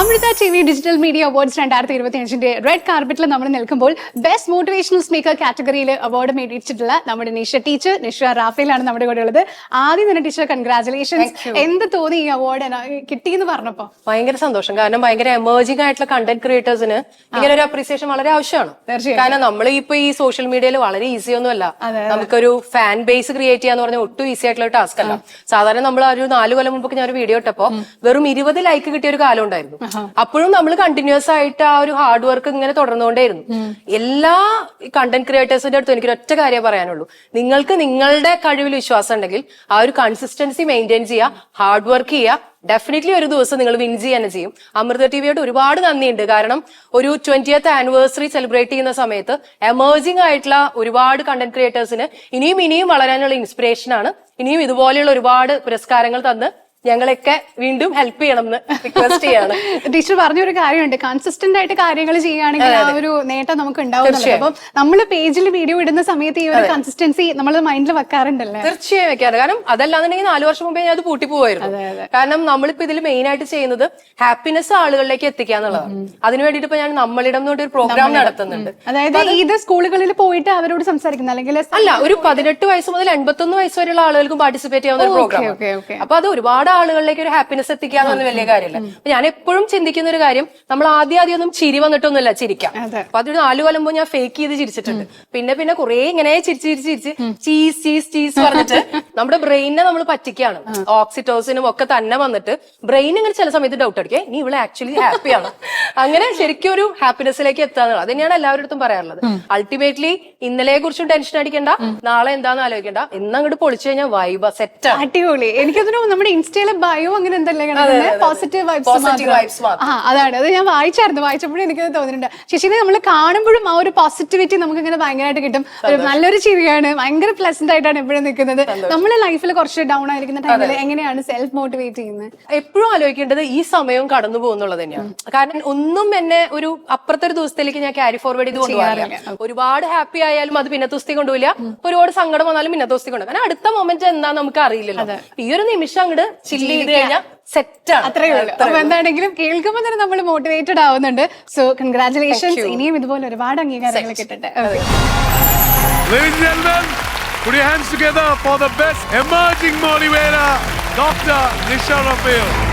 Amrita TV. Digital media awards 2025 red കാർപ്പറ്റിൽ നമ്മൾ നിൽക്കുമ്പോൾ ബെസ്റ്റ് മോട്ടിവേഷണൽ സ്പീക്കർ കാറ്റഗറിയിൽ അവാർഡ് മേടിച്ചിട്ടുള്ള നമ്മുടെ നിഷ ടീച്ചർ, നിഷ റാഫേലാണ് നമ്മുടെ കൂടെ ഉള്ളത്. ആദ്യം തന്നെ ടീച്ചർ കൺഗ്രാറ്റുലേഷൻസ്. എന്ത് തോന്നി ഈ അവാർഡ് കിട്ടിയെന്ന് പറഞ്ഞപ്പോ? ഭയങ്കര സന്തോഷം. കാരണം ഭയങ്കര എമേർജിംഗ് ആയിട്ടുള്ള കണ്ടന്റ് ക്രിയേറ്റേഴ്സിന് ഇങ്ങനെ ഒരു അപ്രീസിയേഷൻ വളരെ ആവശ്യമാണ്. കാരണം നമ്മൾ ഇപ്പൊ ഈ സോഷ്യൽ മീഡിയയിൽ വളരെ ഈസി ഒന്നുമല്ല. നമുക്കൊരു ഫാൻ ബേസ് ക്രിയേറ്റ് ചെയ്യാന്ന് പറഞ്ഞാൽ ഒട്ടും ഈസി ആയിട്ടുള്ള ടാസ്ക് അല്ല. സാധാരണ നമ്മൾ ഒരു 4 കൊല്ലം മുമ്പ് ഞാൻ ഒരു വീഡിയോ ഇട്ടപ്പോ വെറും 20 ലൈക്ക് കിട്ടിയ ഒരു കാലം ഉണ്ടായിരുന്നു. അപ്പോഴും നമ്മൾ കണ്ടിന്യൂസ് ആയിട്ട് ആ ഒരു ഹാർഡ് വർക്ക് ഇങ്ങനെ തുടർന്നുകൊണ്ടേയിരുന്നു. എല്ലാ കണ്ടന്റ് ക്രിയേറ്റേഴ്സിന്റെ അടുത്തും എനിക്ക് ഒറ്റ കാര്യം പറയാനുള്ളൂ. നിങ്ങൾക്ക് നിങ്ങളുടെ കഴിവിൽ വിശ്വാസം ഉണ്ടെങ്കിൽ ആ ഒരു കൺസിസ്റ്റൻസി മെയിൻറ്റെയിൻ ചെയ്യുക, ഹാർഡ് വർക്ക് ചെയ്യുക. ഡെഫിനറ്റ്ലി ഒരു ദിവസം നിങ്ങൾ വിൻ ചെയ്യാൻ ചെയ്യും. അമൃത ടിവിയോട് ഒരുപാട് നന്ദിയുണ്ട്. കാരണം ഒരു 20th ആനിവേഴ്സറി സെലിബ്രേറ്റ് ചെയ്യുന്ന സമയത്ത് എമേർജിംഗ് ആയിട്ടുള്ള ഒരുപാട് കണ്ടന്റ് ക്രിയേറ്റേഴ്സിന് ഇനിയും വളരാനുള്ള ഇൻസ്പിറേഷൻ ആണ്. ഇനിയും ഇതുപോലെയുള്ള ഒരുപാട് പുരസ്കാരങ്ങൾ തന്ന് ഞങ്ങളൊക്കെ വീണ്ടും ഹെൽപ്പ് ചെയ്യണം എന്ന് റിക്വസ്റ്റ് ചെയ്യാണ്. ടീച്ചർ പറഞ്ഞൊരു കാര്യമുണ്ട്, കൺസിസ്റ്റന്റ് ആയിട്ട് കാര്യങ്ങൾ ചെയ്യുകയാണെങ്കിൽ ആ ഒരു നേട്ടം നമുക്ക് ഉണ്ടാവുന്നുണ്ട്. അപ്പം നമ്മൾ പേജിൽ വീഡിയോ ഇടുന്ന സമയത്ത് ഈ ഒരു കൺസിസ്റ്റൻസി നമ്മൾ മൈൻഡിൽ വെക്കാറുണ്ടല്ലേ? തീർച്ചയായും വെക്കാറ്. കാരണം അതല്ലാന്നുണ്ടെങ്കിൽ 4 വർഷം മുമ്പേ ഞാൻ അത് പൂട്ടി പോവായിരുന്നു. കാരണം നമ്മളിപ്പോ ഇതിൽ മെയിൻ ആയിട്ട് ചെയ്യുന്നത് ഹാപ്പിനെസ് ആളുകളിലേക്ക് എത്തിക്കുക എന്നുള്ളതാണ്. അതിനു വേണ്ടിയിട്ട് ഇപ്പൊ ഞാൻ നമ്മളിടം എന്നൊരു പ്രോഗ്രാം നടത്തുന്നുണ്ട്. അതായത് ഇത് സ്കൂളുകളിൽ പോയിട്ട് അവരോട് സംസാരിക്കുന്ന അല്ലെങ്കിൽ അല്ല, ഒരു 18 വയസ്സ് മുതൽ 81 വയസ്സ് വരെയുള്ള ആളുകൾക്കും പാർട്ടിസിപ്പേറ്റ് ചെയ്യാവുന്ന ഒരു പ്രോഗ്രാം. അപ്പൊ അത് ഒരുപാട് ആളുകളിലേക്ക് ഒരു ഹാപ്പിനെസ് എത്തിക്കാന്ന് പറഞ്ഞ വലിയ കാര്യമല്ല. ഞാൻ എപ്പോഴും ചിന്തിക്കുന്ന ഒരു കാര്യം, നമ്മൾ ആദ്യം ഒന്നും ചിരി വന്നിട്ടൊന്നുമില്ല ചിരിക്കാം. അപ്പൊ അതൊരു 4 കൊല്ലം ഞാൻ ഫേക്ക് ചെയ്ത് ചിരിച്ചിട്ടുണ്ട്. പിന്നെ കുറെ ഇങ്ങനെ ചിരിച്ച് ചീസ് പറഞ്ഞിട്ട് നമ്മുടെ ബ്രെയിനിനെ നമ്മൾ പറ്റിക്കാണ്. ഓക്സിറ്റോസിനും ഒക്കെ തന്നെ വന്നിട്ട് ബ്രെയിൻ ഇങ്ങനെ ചില സമയത്ത് ഡൗട്ട് അടിക്കേ, നീ ഇവിടെ ആക്ച്വലി ഹാപ്പിയാണ്. അങ്ങനെ ശരിക്കും ഒരു ഹാപ്പിനെസ്സിലേക്ക് എത്താന്നുള്ളത് അത് തന്നെയാണ് എല്ലാവരുടെ അടുത്തും പറയാറുള്ളത്. അൾട്ടിമേറ്റ്ലി ഇന്നലെ കുറിച്ചും ടെൻഷൻ അടിക്കണ്ട, നാളെ എന്താന്ന് ആലോചിക്കണ്ട, എന്നങ്ങോട്ട് പൊളിച്ചു കഴിഞ്ഞാൽ വൈബ സെറ്റ്. അടിപൊളി. എനിക്കതിനു നമ്മുടെ ഇൻസ്റ്റയിലെ ബയോ അങ്ങനെ എന്തല്ലേ പോസിറ്റീവ് വൈബ്സ്. അതാണ്, അത് ഞാൻ വായിച്ചപ്പോഴും എനിക്കത് തോന്നിയിട്ടുണ്ട്. ശശിനെ നമ്മൾ കാണുമ്പോഴും ആ ഒരു പോസിറ്റിവിറ്റി നമുക്ക് ഇങ്ങനെ ഭയങ്കരമായിട്ട് കിട്ടും. നല്ലൊരു ചിരിയാണ്, ഭയങ്കര പ്ലസന്റ് ആയിട്ടാണ് എപ്പോഴും നിൽക്കുന്നത്. നമ്മുടെ ലൈഫിൽ കുറച്ച് ഡൗൺ ആയിരിക്കുന്ന ടൈമിൽ എങ്ങനെയാണ് സെൽഫ് മോട്ടിവേറ്റ് ചെയ്യുന്നത്? എപ്പോഴും ആലോചിക്കേണ്ടത് ഈ സമയവും കടന്നു പോകുന്നുള്ളത് തന്നെയാണ്. കാരണം ഒന്നും എന്നെ ഒരു അപ്പുറത്തെ ഒരു ദിവസത്തിലേക്ക് ഞാൻ ക്യാരി ഫോർവേഡ് ചെയ്ത് കൊണ്ടുപോകാറില്ല. ഒരുപാട് ഹാപ്പി ആയാലും അത് പിന്നത്തെ ദിവസത്തേക്ക് കൊണ്ടുപോയില്ല, ഒരുപാട് സങ്കടം വന്നാലും പിന്നത്തെ ദിവസത്തേക്ക് കൊണ്ടുപോകും. കാരണം അടുത്ത മൊമെന്റ് എന്താ നമുക്ക് അറിയില്ലല്ലോ. ഈ ഒരു നിമിഷം അങ്ങോട്ട് ചില്ല് ചെയ്ത് കഴിഞ്ഞാൽ സെറ്റാണ്. അത്രേ ഉള്ളൂ. അപ്പൊ എന്താണെങ്കിലും കേൾക്കുമ്പോൾ തന്നെ നമ്മൾ മോട്ടിവേറ്റഡ് ആവുന്നുണ്ട്. So congratulations. ഇനിയും ഇതുപോലെ ഒരുപാട് അംഗീകാരങ്ങൾ കിട്ടട്ടെ. Ladies and gentlemen, put your hands together for the best emerging motivator, Dr. Nisha Raphael.